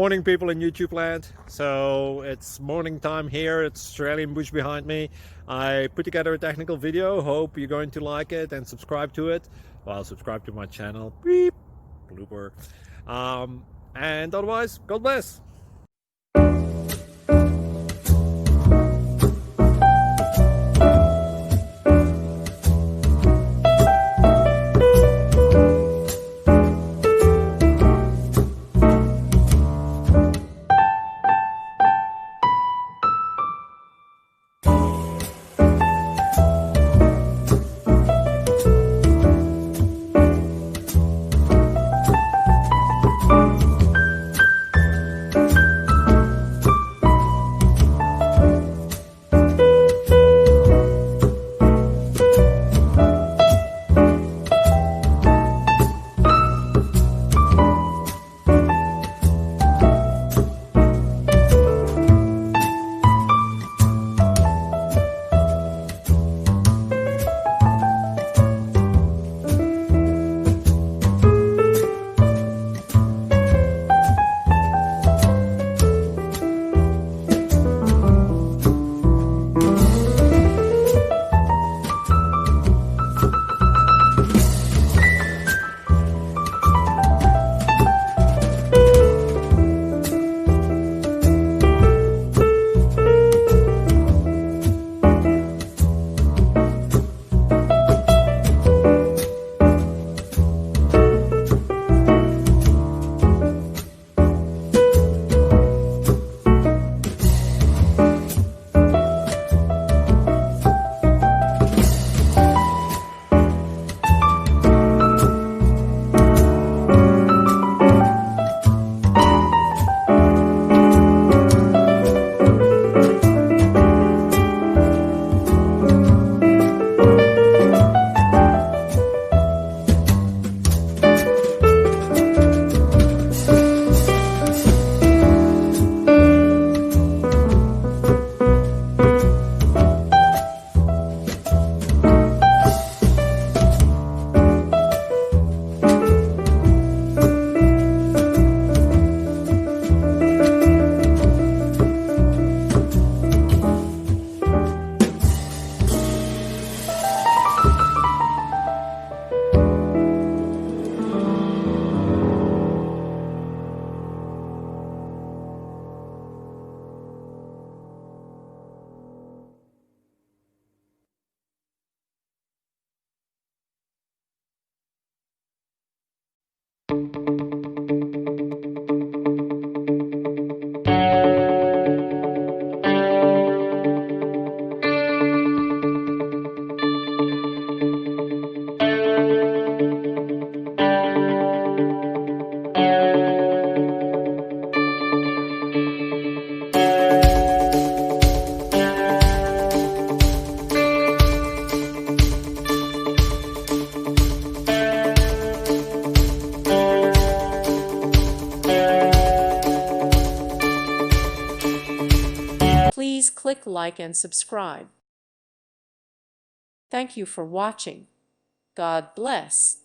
Morning, people in YouTube land. So it's morning time here. It's Australian bush behind me. I put together a technical video. Hope you're going to like it and subscribe to it. Well, subscribe to my channel. Beep. Blooper. And otherwise, God bless. Please click like and subscribe. Thank you for watching. God bless.